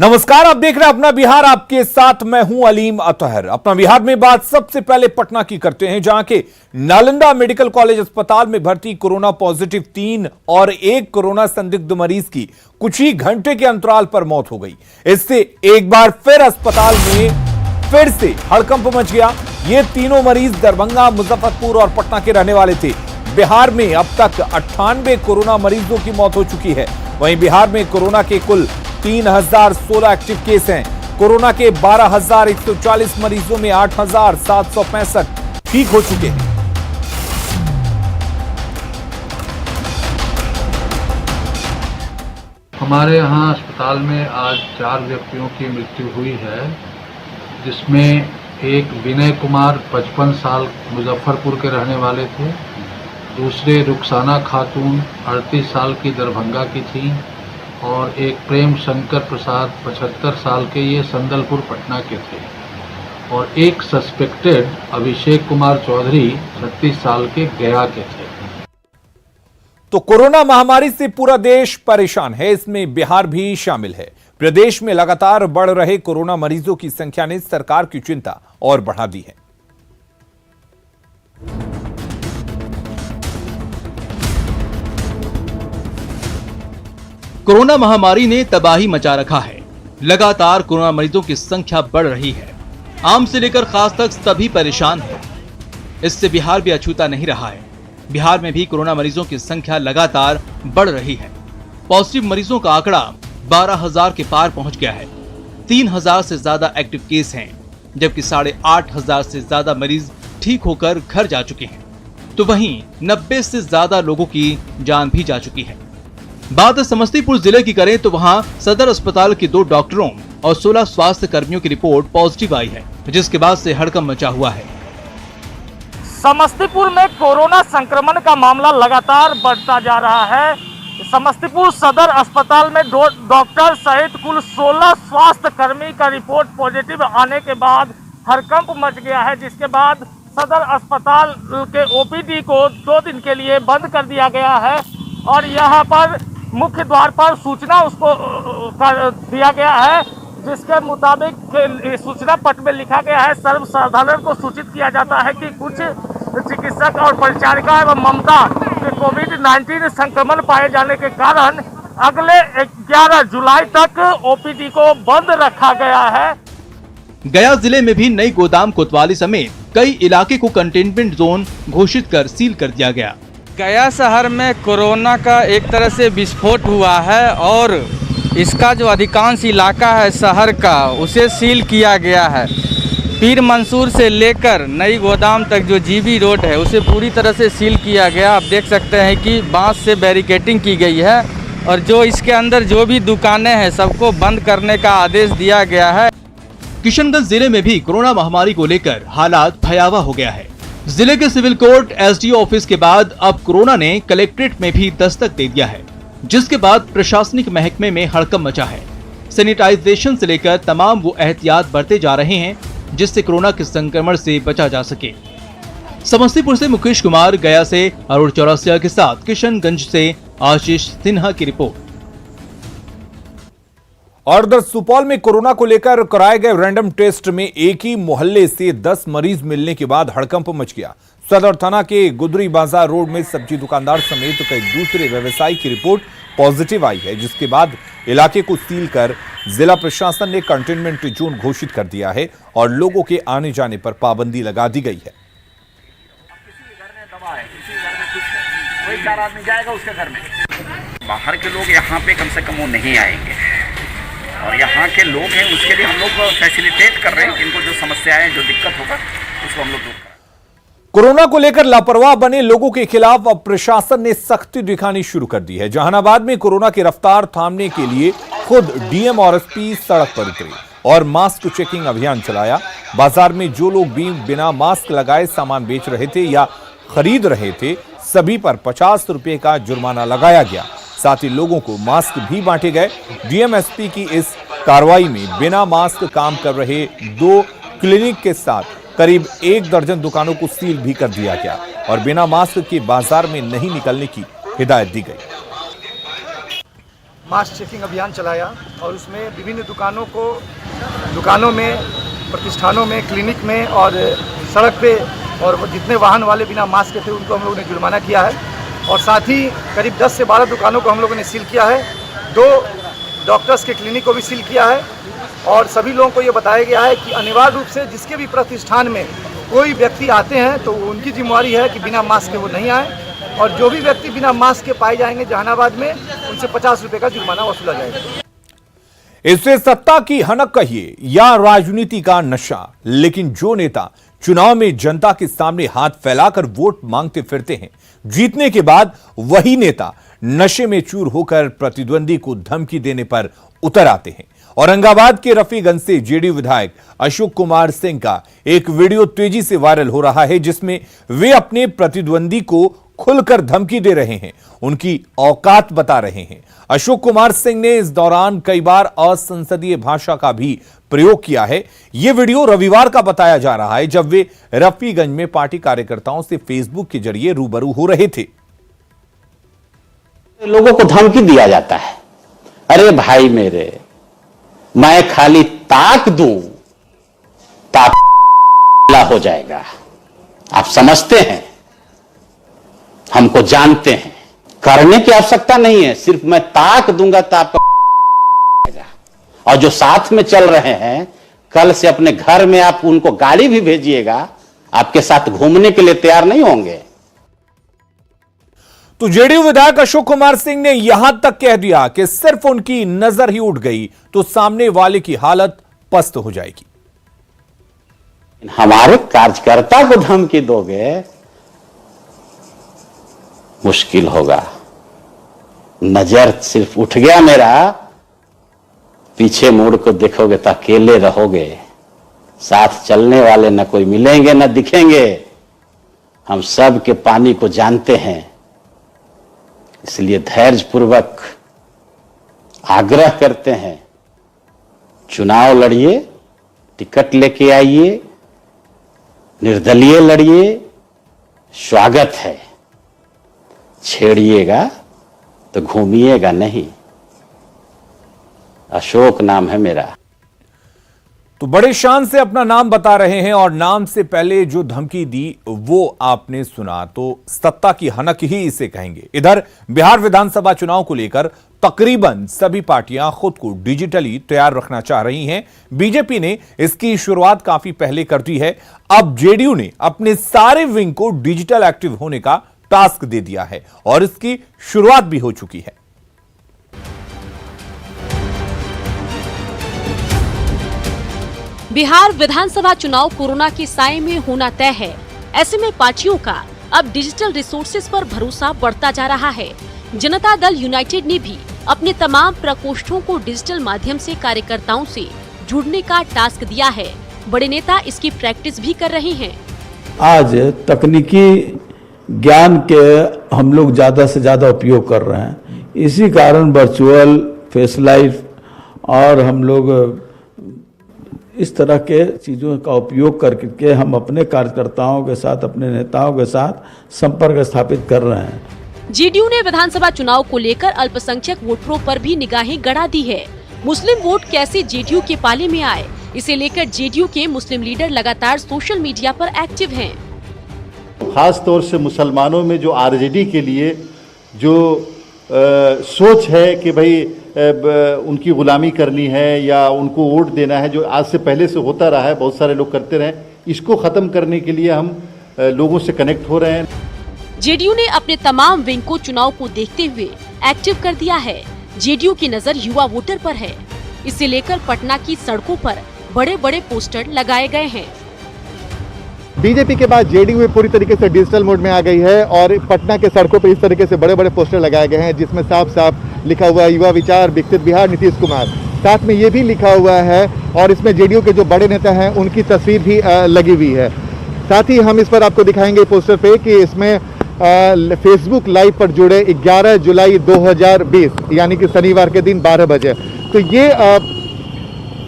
नमस्कार, आप देख रहे हैं अपना बिहार। आपके साथ मैं हूं अलीम अतहर। अपना बिहार में बात सबसे पहले पटना की करते हैं, जहां के नालंदा मेडिकल कॉलेज अस्पताल में भर्ती कोरोना पॉजिटिव 3 और 1 कोरोना संदिग्ध मरीज की कुछ ही घंटे के अंतराल पर मौत हो गई। इससे एक बार फिर अस्पताल में फिर से हड़कंप मच गया। ये तीनों मरीज दरभंगा, मुजफ्फरपुर और पटना के रहने वाले थे। बिहार में अब तक 98 कोरोना मरीजों की मौत हो चुकी है। वहीं बिहार में कोरोना के कुल 3016 एक्टिव केस हैं। कोरोना के 12140 मरीजों में 8765 ठीक हो चुके हैं। हमारे यहाँ अस्पताल में आज 4 व्यक्तियों की मृत्यु हुई है, जिसमें एक विनय कुमार 55 साल मुजफ्फरपुर के रहने वाले थे। दूसरे रुखसाना खातून 38 साल की दरभंगा की थी और एक प्रेम शंकर प्रसाद 75 साल के, ये संदलपुर पटना के थे। और एक सस्पेक्टेड अभिषेक कुमार चौधरी 36 साल के गया के थे। तो कोरोना महामारी से पूरा देश परेशान है, इसमें बिहार भी शामिल है। प्रदेश में लगातार बढ़ रहे कोरोना मरीजों की संख्या ने सरकार की चिंता और बढ़ा दी है। कोरोना महामारी ने तबाही मचा रखा है। लगातार कोरोना मरीजों की संख्या बढ़ रही है। आम से लेकर खास तक सभी परेशान हैं। इससे बिहार भी अछूता नहीं रहा है। बिहार में भी कोरोना मरीजों की संख्या लगातार बढ़ रही है। पॉजिटिव मरीजों का आंकड़ा 12,000 के पार पहुंच गया है। 3,000 से ज्यादा एक्टिव केस हैं, जबकि 8,500 से ज्यादा मरीज ठीक होकर घर जा चुके हैं। तो वहीं 90 से ज्यादा लोगों की जान भी जा चुकी है। बात समस्तीपुर जिले की करें तो वहां सदर अस्पताल के 2 डॉक्टरों और 16 स्वास्थ्य कर्मियों की रिपोर्ट पॉजिटिव आई है, जिसके बाद से हड़कंप मचा हुआ है। समस्तीपुर में कोरोना संक्रमण का मामला लगातार बढ़ता जा रहा है। समस्तीपुर सदर अस्पताल में 2 डॉक्टर सहित कुल 16 स्वास्थ्य कर्मी का रिपोर्ट पॉजिटिव आने के बाद हड़कंप मच गया है, जिसके बाद सदर अस्पताल के ओपीडी को 2 दिन के लिए बंद कर दिया गया है। और यहाँ पर मुख्य द्वार पर सूचना उसको कर दिया गया है, जिसके मुताबिक सूचना पट में लिखा गया है, सर्वसाधारण को सूचित किया जाता है कि कुछ चिकित्सक और परिचारिका एवं ममता के कोविड-19 संक्रमण पाए जाने के कारण अगले 11 जुलाई तक ओपीडी को बंद रखा गया है। गया जिले में भी नई गोदाम कोतवाली समेत कई इलाके को कंटेनमेंट जोन घोषित कर सील कर दिया गया। गया शहर में कोरोना का एक तरह से विस्फोट हुआ है और इसका जो अधिकांश इलाका है शहर का, उसे सील किया गया है। पीर मंसूर से लेकर नई गोदाम तक जो जीबी रोड है, उसे पूरी तरह से सील किया गया। आप देख सकते हैं कि बांस से बैरिकेडिंग की गई है और जो इसके अंदर जो भी दुकानें हैं सबको बंद करने का आदेश दिया गया है। किशनगंज जिले में भी कोरोना महामारी को लेकर हालात भयावह हो गया है। जिले के सिविल कोर्ट, एसडीओ ऑफिस के बाद अब कोरोना ने कलेक्ट्रेट में भी दस्तक दे दिया है, जिसके बाद प्रशासनिक महकमे में हड़कंप मचा है। सैनिटाइजेशन से लेकर तमाम वो एहतियात बरते जा रहे हैं, जिससे कोरोना के संक्रमण से बचा जा सके। समस्तीपुर से मुकेश कुमार, गया से अरुण चौरसिया के साथ किशनगंज से आशीष सिन्हा की रिपोर्ट। और उधर सुपौल में कोरोना को लेकर कराए गए रैंडम टेस्ट में एक ही मोहल्ले से 10 मरीज मिलने के बाद हड़कंप मच गया। सदर थाना के गुदरी बाजार रोड में सब्जी दुकानदार समेत कई दूसरे व्यवसायी की रिपोर्ट पॉजिटिव आई है, जिसके बाद इलाके को सील कर जिला प्रशासन ने कंटेनमेंट जोन घोषित कर दिया है और लोगों के आने जाने पर पाबंदी लगा दी गई है। कोई 4 आदमी जाएगा उसके घर में, बाहर के लोग यहाँ पे कम से कम वो नहीं आएंगे। और यहाँ के लोग हैं उसके लिए हम लोग फैसिलिटेट कर रहे हैं, इनको जो समस्याएं, जो दिक्कत होगा उसको हम लोग दूर करें। कोरोना को लेकर लापरवाह बने लोगों के खिलाफ अब प्रशासन ने सख्ती दिखानी शुरू कर दी है। जहानाबाद में कोरोना की रफ्तार थामने के लिए खुद डीएम और एसपी सड़क पर उतरे और मास्क चेकिंग अभियान चलाया। बाजार में जो लोग भी बिना मास्क लगाए सामान बेच रहे थे या खरीद रहे थे, सभी पर 50 रुपए का जुर्माना लगाया गया। साथ ही लोगों को मास्क भी बांटे गए। डीएमएसपी की इस कार्रवाई में बिना मास्क काम कर रहे 2 क्लिनिक के साथ करीब 1 दर्जन दुकानों को सील भी कर दिया गया और बिना मास्क के बाजार में नहीं निकलने की हिदायत दी गई। मास चेकिंग अभियान चलाया और उसमें विभिन्न दुकानों में, प्रतिष्ठानों में, क्लिनिक में और सड़क पे और जितने वाहन वाले बिना मास्क के थे उनको हम लोगों ने जुर्माना किया है। और साथ ही करीब 10 से 12 दुकानों को हम लोगों ने सील किया है। 2 डॉक्टर्स के क्लिनिक को भी सील किया है और सभी लोगों को ये बताया गया है कि अनिवार्य रूप से जिसके भी प्रतिष्ठान में कोई व्यक्ति आते हैं तो उनकी जिम्मेवारी है कि बिना मास्क के वो नहीं आए और जो भी व्यक्ति बिना मास्क के पाए जाएंगे जहानाबाद में उनसे 50 रुपये का जुर्माना वसूला जाएगा। इससे सत्ता की हनक कहिए या राजनीति का नशा, लेकिन जो नेता चुनाव में जनता के सामने हाथ फैलाकर वोट मांगते फिरते हैं, जीतने के बाद वही नेता नशे में चूर होकर प्रतिद्वंदी को धमकी देने पर उतर आते हैं। औरंगाबाद के रफीगंज से जेडीयू विधायक अशोक कुमार सिंह का एक वीडियो तेजी से वायरल हो रहा है, जिसमें वे अपने प्रतिद्वंदी को खुलकर धमकी दे रहे हैं, उनकी औकात बता रहे हैं। अशोक कुमार सिंह ने इस दौरान कई बार असंसदीय भाषा का भी प्रयोग किया है। यह वीडियो रविवार का बताया जा रहा है, जब वे रफीगंज में पार्टी कार्यकर्ताओं से फेसबुक के जरिए रूबरू हो रहे थे। लोगों को धमकी दिया जाता है, अरे भाई मेरे, मैं खाली ताक दूं ताक गीला हो जाएगा। आप समझते हैं, हमको जानते हैं, करने की आवश्यकता नहीं है, सिर्फ मैं ताक दूंगा तो आपका। और जो साथ में चल रहे हैं, कल से अपने घर में आप उनको गाड़ी भी भेजिएगा, आपके साथ घूमने के लिए तैयार नहीं होंगे। तो जेडीयू विधायक अशोक कुमार सिंह ने यहां तक कह दिया कि सिर्फ उनकी नजर ही उठ गई तो सामने वाले की हालत पस्त हो जाएगी। हमारे कार्यकर्ता को धमकी दोगे, मुश्किल होगा। नजर सिर्फ उठ गया मेरा, पीछे मुड़ को देखोगे तो अकेले रहोगे, साथ चलने वाले न कोई मिलेंगे न दिखेंगे। हम सब के पानी को जानते हैं, इसलिए धैर्यपूर्वक आग्रह करते हैं, चुनाव लड़िए, टिकट लेके आइए, निर्दलीय लड़िए, स्वागत है। छेड़िएगा तो घूमिएगा नहीं। अशोक नाम है मेरा। तो बड़े शान से अपना नाम बता रहे हैं और नाम से पहले जो धमकी दी वो आपने सुना, तो सत्ता की हनक ही इसे कहेंगे। इधर बिहार विधानसभा चुनाव को लेकर तकरीबन सभी पार्टियां खुद को डिजिटली तैयार रखना चाह रही हैं। बीजेपी ने इसकी शुरुआत काफी पहले कर दी है। अब जेडीयू ने अपने सारे विंग को डिजिटल एक्टिव होने का टास्क दे दिया है और इसकी शुरुआत भी हो चुकी है। बिहार विधानसभा चुनाव कोरोना के साए में होना तय है। ऐसे में पार्टियों का अब डिजिटल रिसोर्सेज पर भरोसा बढ़ता जा रहा है। जनता दल यूनाइटेड ने भी अपने तमाम प्रकोष्ठों को डिजिटल माध्यम से कार्यकर्ताओं से जुड़ने का टास्क दिया है। बड़े नेता इसकी प्रैक्टिस भी कर रहे हैं। आज तकनीकी ज्ञान के हम लोग ज्यादा से ज्यादा उपयोग कर रहे हैं। इसी कारण वर्चुअल, फेस लाइव और हम लोग इस तरह के चीज़ों का उपयोग करके हम अपने कार्यकर्ताओं के साथ, अपने नेताओं के साथ संपर्क स्थापित कर रहे हैं। जेडीयू ने विधानसभा चुनाव को लेकर अल्पसंख्यक वोटरों पर भी निगाहें गड़ा दी है। मुस्लिम वोट कैसे जेडीयू के पाले में आए, इसे लेकर जेडीयू के मुस्लिम लीडर लगातार सोशल मीडिया पर एक्टिव हैं। खास तौर से मुसलमानों में जो आरजेडी के लिए जो सोच है कि भाई उनकी गुलामी करनी है या उनको वोट देना है, जो आज से पहले से होता रहा है, बहुत सारे लोग करते रहे, इसको खत्म करने के लिए हम लोगों से कनेक्ट हो रहे हैं। जेडीयू ने अपने तमाम विंग को चुनाव को देखते हुए एक्टिव कर दिया है। जेडीयू की नजर युवा वोटर पर है। इसे लेकर पटना की सड़कों पर बड़े बड़े पोस्टर लगाए गए हैं। बीजेपी के बाद जेडीयू पूरी तरीके से डिजिटल मोड में आ गई है और पटना के सड़कों पर इस तरीके से बड़े बड़े पोस्टर लगाए गए हैं, जिसमें साफ साफ लिखा हुआ है युवा विचार विकसित बिहार नीतीश कुमार। साथ में ये भी लिखा हुआ है और इसमें जेडीयू के जो बड़े नेता हैं उनकी तस्वीर भी लगी हुई है। साथ ही हम इस पर आपको दिखाएंगे पोस्टर पे कि इसमें फेसबुक लाइव पर जुड़े 11 जुलाई 2020 यानी कि शनिवार के दिन 12 बजे। तो ये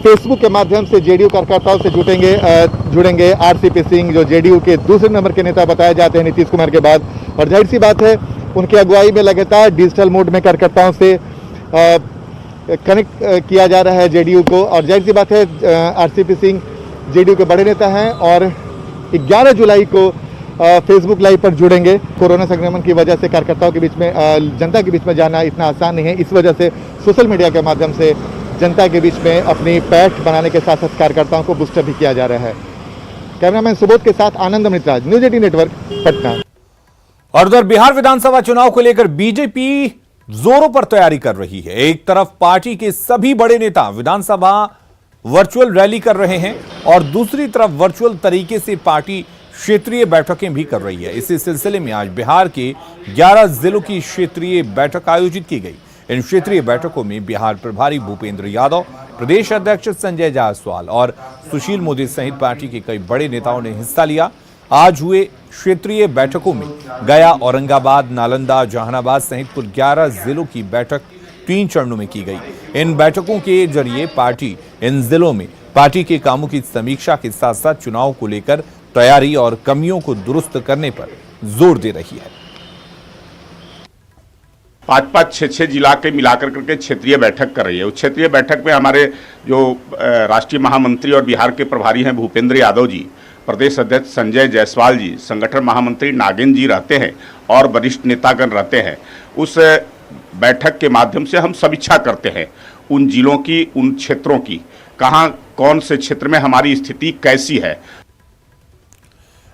फेसबुक के माध्यम से जेडीयू कार्यकर्ताओं से जुड़ेंगे आरसीपी सिंह, जो जेडीयू के दूसरे नंबर के नेता बताए जाते हैं नीतीश कुमार के बाद। और जाहिर सी बात है, उनकी अगुवाई में लगातार डिजिटल मोड में कार्यकर्ताओं से कनेक्ट किया जा रहा है जेडीयू को। और जाहिर सी बात है आरसीपी सिंह जेडीयू के बड़े नेता हैं और 11 जुलाई को फेसबुक लाइव पर जुड़ेंगे। कोरोना संक्रमण की वजह से कार्यकर्ताओं के बीच में, जनता के बीच में जाना इतना आसान नहीं है। इस वजह से सोशल मीडिया के माध्यम से जनता के बीच में अपनी पैठ बनाने के साथ साथ कार्यकर्ताओं को बूस्टर भी किया जा रहा है। कैमरामैन सुबोध के साथ आनंद अमृतराज, न्यूज 18 नेटवर्क, पटना। और उधर बिहार विधानसभा चुनाव को लेकर बीजेपी जोरों पर तैयारी कर रही है। एक तरफ पार्टी के सभी बड़े नेता विधानसभा वर्चुअल रैली कर रहे हैं और दूसरी तरफ वर्चुअल तरीके से पार्टी क्षेत्रीय बैठकें भी कर रही है। इसी सिलसिले में आज बिहार के 11 जिलों की क्षेत्रीय बैठक आयोजित की गई। इन क्षेत्रीय बैठकों में बिहार प्रभारी भूपेंद्र यादव, प्रदेश अध्यक्ष संजय जायसवाल और सुशील मोदी सहित पार्टी के कई बड़े नेताओं ने हिस्सा लिया। आज हुए क्षेत्रीय बैठकों में गया, औरंगाबाद, नालंदा, जहानाबाद सहित कुल 11 जिलों की बैठक 3 चरणों में की गई। इन बैठकों के जरिए पार्टी इन जिलों में पार्टी के कामों की समीक्षा के साथ साथ चुनाव को लेकर तैयारी और कमियों को दुरुस्त करने पर जोर दे रही है। 5-5, 6-6 जिला के मिलाकर करके क्षेत्रीय बैठक कर रही है। उस क्षेत्रीय बैठक में हमारे जो राष्ट्रीय महामंत्री और बिहार के प्रभारी हैं भूपेंद्र यादव जी, प्रदेश अध्यक्ष संजय जायसवाल जी, संगठन महामंत्री नागेंद्र जी रहते हैं और वरिष्ठ नेतागण रहते हैं। उस बैठक के माध्यम से हम समीक्षा करते हैं उन जिलों की, उन क्षेत्रों की, कहाँ कौन से क्षेत्र में हमारी स्थिति कैसी है।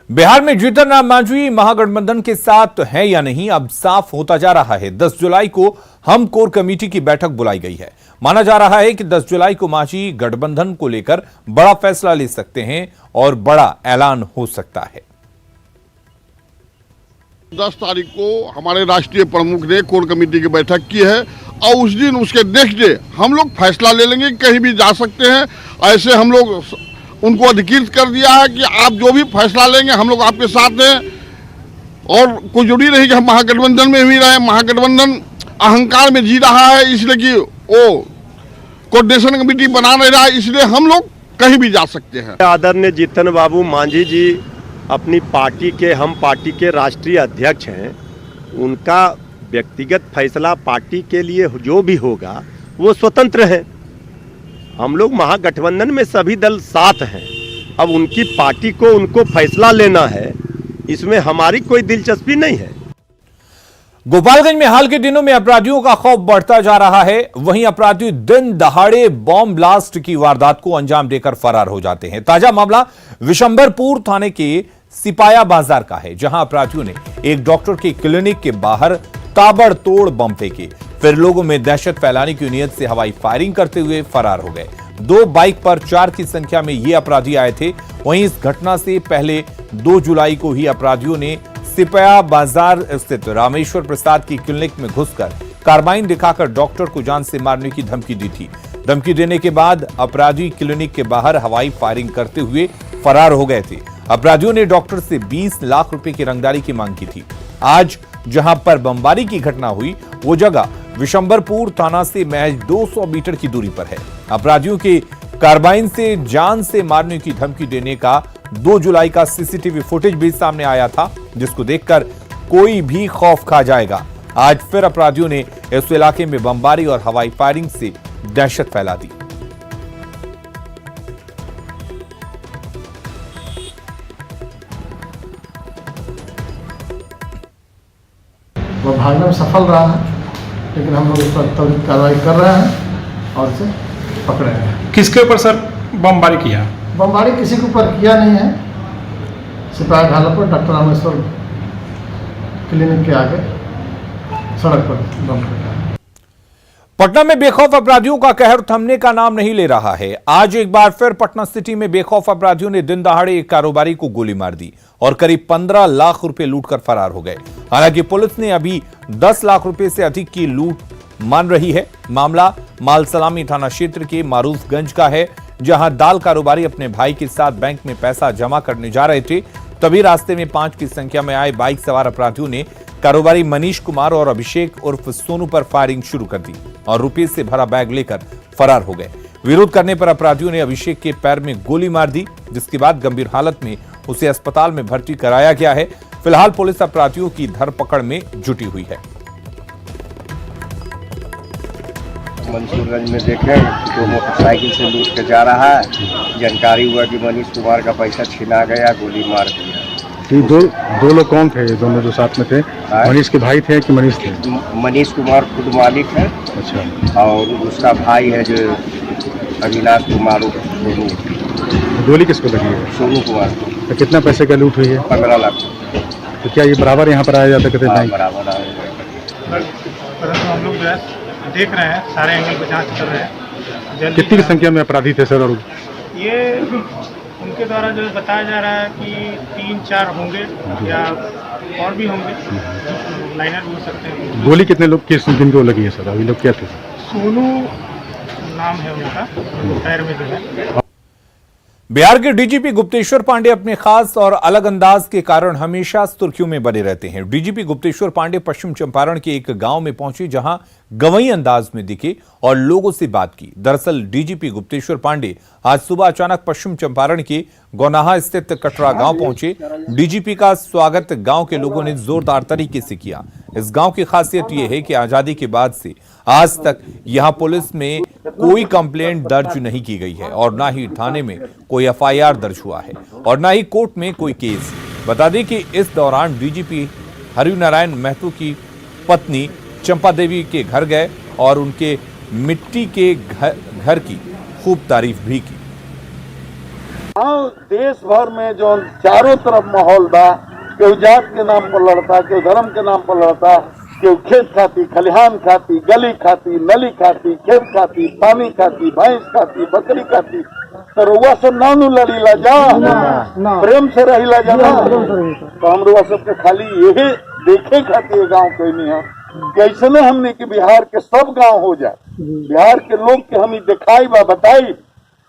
बिहार में जीतन राम मांझी महागठबंधन के साथ है या नहीं, अब साफ होता जा रहा है। 10 जुलाई को हम कोर कमेटी की बैठक बुलाई गई है। माना जा रहा है कि 10 जुलाई को मांझी गठबंधन को लेकर बड़ा फैसला ले सकते हैं और बड़ा ऐलान हो सकता है। 10 तारीख को हमारे राष्ट्रीय प्रमुख ने कोर कमेटी की बैठक की है और उस दिन उसके नेक्स्ट डे हम लोग फैसला ले लेंगे, कहीं भी जा सकते हैं। ऐसे हम लोग उनको अधिकृत कर दिया है कि आप जो भी फैसला लेंगे हम लोग आपके साथ हैं और कोई जरूरी नहीं कि हम महागठबंधन में भी रहे। महागठबंधन अहंकार में जी रहा है, इसलिए कि वो कोऑर्डिनेशन कमेटी बना नहीं रहा है, इसलिए हम लोग कहीं भी जा सकते हैं। आदरणीय जीतन बाबू मांझी जी अपनी पार्टी के, हम पार्टी के राष्ट्रीय अध्यक्ष हैं। उनका व्यक्तिगत फैसला पार्टी के लिए जो भी होगा वो स्वतंत्र है। हम लोग महागठबंधन में सभी दल साथ हैं। अब उनकी पार्टी को उनको फैसला लेना है, इसमें हमारी कोई दिलचस्पी नहीं है। गोपालगंज में हाल के दिनों में अपराधियों का खौफ बढ़ता जा रहा है। वहीं अपराधी दिन दहाड़े बॉम्ब ब्लास्ट की वारदात को अंजाम देकर फरार हो जाते हैं। ताजा मामला विशंबरपुर थाने के सिपाया बाजार का है, जहां अपराधियों ने एक डॉक्टर के क्लिनिक के बाहर ताबड़तोड़ बम फेंके, फिर लोगों में दहशत फैलाने की नीयत से हवाई फायरिंग करते हुए फरार हो गए। 2 बाइक पर 4 की संख्या में ये अपराधी आए थे। वहीं इस घटना से पहले 2 जुलाई को ही अपराधियों ने सिपाया बाजार स्थित रामेश्वर प्रसाद की क्लिनिक में घुसकर कार्बाइन दिखाकर डॉक्टर को जान से मारने की धमकी दी थी। धमकी देने के बाद अपराधी क्लिनिक के बाहर हवाई फायरिंग करते हुए फरार हो गए थे। अपराधियों ने डॉक्टर से 20 लाख रुपए की रंगदारी की मांग की थी। आज जहां पर बमबारी की घटना हुई वो जगह विशंबरपुर थाना से महज 200 मीटर की दूरी पर है। अपराधियों के कार्बाइन से जान से मारने की धमकी देने का 2 जुलाई का सीसीटीवी फुटेज भी सामने आया था, जिसको देखकर कोई भी खौफ खा जाएगा। आज फिर अपराधियों ने इस इलाके में बमबारी और हवाई फायरिंग से दहशत फैला दी। वो भागने में सफल रहा है, लेकिन हम लोग इस पर त्वरित कार्रवाई कर रहे हैं और इसे पकड़े हैं। किसके ऊपर सर बमबारी किया? बमबारी किसी के ऊपर किया नहीं है। सिपाही ढाला पर डॉक्टर रामेश्वर क्लिनिक के आगे सड़क पर बम फटा। पटना में बेखौफ अपराधियों का कहर थमने का नाम नहीं ले रहा है। आज एक बार फिर पटना सिटी में बेखौफ अपराधियों ने दिन दहाड़े एक कारोबारी को गोली मार दी और करीब 15 लाख रुपए लूटकर फरार हो गए। हालांकि पुलिस ने अभी 10 लाख रुपए से अधिक की लूट मान रही है। मामला मालसलामी थाना क्षेत्र के मारूफगंज का है, जहां दाल कारोबारी अपने भाई के साथ बैंक में पैसा जमा करने जा रहे थे। तभी रास्ते में 5 की संख्या में आए बाइक सवार अपराधियों ने कारोबारी मनीष कुमार और अभिषेक उर्फ सोनू पर फायरिंग शुरू कर दी और रुपये से भरा बैग लेकर फरार हो गए। विरोध करने पर अपराधियों ने अभिषेक के पैर में गोली मार दी, जिसके बाद गंभीर हालत में उसे अस्पताल में भर्ती कराया गया है। फिलहाल पुलिस अपराधियों की धरपकड़ में जुटी हुई है। मंसूरगंज में देखे तो मोटरसाइकिल से लूट के जा रहा है। जानकारी हुआ कि मनीष कुमार का पैसा छिना गया, गोली मार दिया। ये दो लोग कौन थे? दोनों जो साथ में थे मनीष के भाई थे कि मनीष थे? मनीष कुमार खुद मालिक है। अच्छा। और उसका भाई है जो अविनाश कुमार। गोली किसको लगी है? सोनू कुमार। तो कितना पैसे का लूट हुई है? 15 लाख। तो क्या ये बराबर यहाँ पर आया जाता कहते नहीं? बराबर आया। परंतु हम लोग जो है देख रहे हैं, सारे एंगल पर जांच कर रहे हैं। कितनी की संख्या में अपराधी थे सर? और ये उनके द्वारा जो बताया जा रहा है कि 3-4 होंगे या और भी होंगे, लाइनर भी हो सकते हैं। गोली कितने लोग किस दिन को लगी है सर? अभी लोग क्या थे? सोनू नाम है उनका, पैर में जो है। बिहार के डीजीपी गुप्तेश्वर पांडे अपने खास और अलग अंदाज के कारण हमेशा सुर्खियों में बने रहते हैं। डीजीपी गुप्तेश्वर पांडे पश्चिम चंपारण के एक गांव में पहुंचे, जहां गवई अंदाज में दिखे और लोगों से बात की। दरअसल डीजीपी गुप्तेश्वर पांडे आज सुबह अचानक पश्चिम चंपारण के गौनाहा स्थित कटरा गांव पहुंचे। डीजीपी का स्वागत गांव के लोगों ने जोरदार तरीके से किया। इस गांव की खासियत यह है कि आजादी के बाद से आज तक यहां पुलिस में कोई कंप्लेंट दर्ज नहीं की गई है और ना ही थाने में कोई एफआईआर दर्ज हुआ है और ना ही कोर्ट में कोई केस। बता दें कि इस दौरान डीजीपी हरिनारायण महतो की पत्नी चंपा देवी के घर गए और उनके मिट्टी के घर की खूब तारीफ भी की। देश भर में जो चारों तरफ माहौल बा, केहू जात के नाम पर लड़ता, केहू धर्म के नाम पर लड़ता, केहू खेत खाती, खलिहान खाती, गली खाती, नली खाती, खेत खाती, पानी खाती, भैंस खाती, बकरी खाती। तो रुआ सब नानू लड़ीला जा, प्रेम से रहीला जाना। तो हम रुआ सबके खाली यही देखे खाती गाँव कोई नहीं है। कैसे में हमने कि बिहार के सब गांव हो जाए, बिहार के लोग के हम दिखाई बा, बताई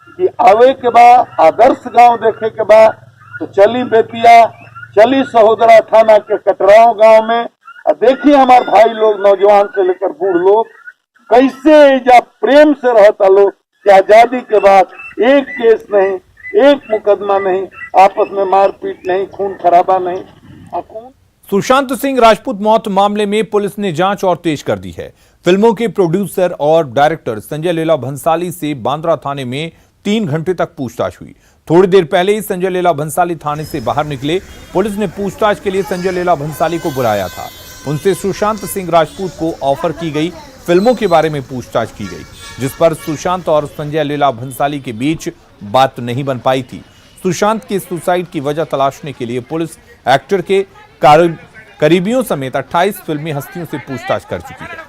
कि आवे के बाद आदर्श गांव देखे के बाद तो चली बेतिया, चली सहोदरा थाना के कटराव गांव में। देखिए हमारे भाई लोग, नौजवान से लेकर बूढ़ लोग, कैसे जा प्रेम से रहता लोग कि आजादी के बाद एक केस नहीं, एक मुकदमा नहीं, आपस में मारपीट नहीं, खून खराबा नहीं। सुशांत सिंह राजपूत मौत मामले में पुलिस ने जांच और तेज कर दी है। फिल्मों के प्रोड्यूसर और डायरेक्टर संजय लीला भंसाली से बांद्रा थाने में 3 घंटे तक पूछताछ हुई। थोड़ी देर पहले ही संजय लीला भंसाली थाने से बाहर निकले। पुलिस ने पूछताछ के लिए संजय लीला भंसाली को बुलाया था। उनसे सुशांत सिंह राजपूत को ऑफर की गई फिल्मों के बारे में पूछताछ की गई, जिस पर सुशांत और संजय लीला भंसाली के बीच बात नहीं बन पाई थी। सुशांत के सुसाइड की वजह तलाशने के लिए पुलिस एक्टर के करीबियों समेत 28 फिल्मी हस्तियों से पूछताछ कर चुकी है।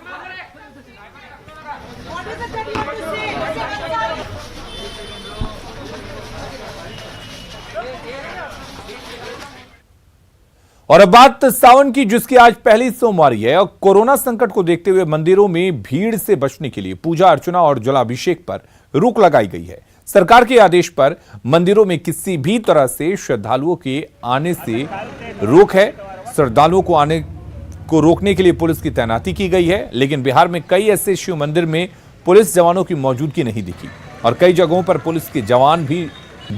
और अब बात सावन की, जिसकी आज पहली सोमवारी है। और कोरोना संकट को देखते हुए मंदिरों में भीड़ से बचने के लिए पूजा अर्चना और जलाभिषेक पर रोक लगाई गई है। सरकार के आदेश पर मंदिरों में किसी भी तरह से श्रद्धालुओं के आने से रोक है। श्रद्धालुओं को आने को रोकने के लिए पुलिस की तैनाती की गई है, लेकिन बिहार में कई ऐसे शिव मंदिर में पुलिस जवानों की मौजूदगी नहीं दिखी और कई जगहों पर पुलिस के जवान भी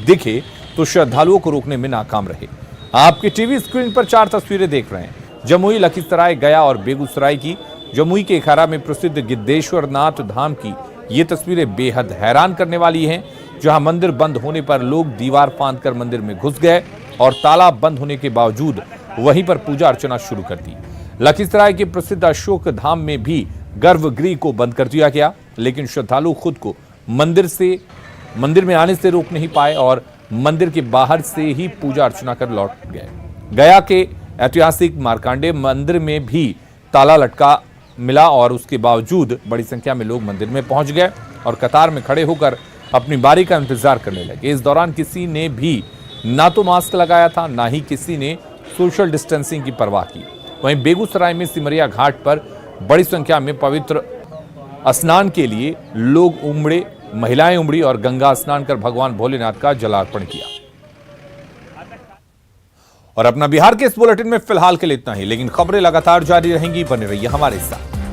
दिखे तो श्रद्धालुओं को रोकने में नाकाम रहे। आपके टीवी स्क्रीन पर 4 तस्वीरें देख रहे हैं जमुई, लखीसराय, गया और बेगूसराय की। जमुई के अखाड़ा में प्रसिद्ध गिद्धेश्वर नाथ धाम की ये तस्वीरें बेहद हैरान करने वाली हैं, जहां मंदिर बंद होने पर लोग दीवार फांदकर मंदिर में घुस गए और ताला बंद होने के बावजूद वहीं पर पूजा अर्चना शुरू कर दी। लखीसराय के प्रसिद्ध अशोक धाम में भी गर्भगृह को बंद कर दिया गया, लेकिन श्रद्धालु खुद को मंदिर में आने से रोक नहीं पाए और मंदिर के बाहर से ही पूजा अर्चना कर लौट गए। गया के ऐतिहासिक मार्कांडे मंदिर में भी ताला लटका मिला और उसके बावजूद बड़ी संख्या में लोग मंदिर में पहुंच गए और कतार में खड़े होकर अपनी बारी का इंतजार करने लगे। इस दौरान किसी ने भी ना तो मास्क लगाया था, ना ही किसी ने सोशल डिस्टेंसिंग की परवाह की। वहीं बेगूसराय में सिमरिया घाट पर बड़ी संख्या में पवित्र स्नान के लिए लोग उमड़े, महिलाएं उमड़ी और गंगा स्नान कर भगवान भोलेनाथ का जलार्पण किया। और अपना बिहार के इस बुलेटिन में फिलहाल के लिए इतना ही, लेकिन खबरें लगातार जारी रहेंगी। बने रहिए हमारे साथ।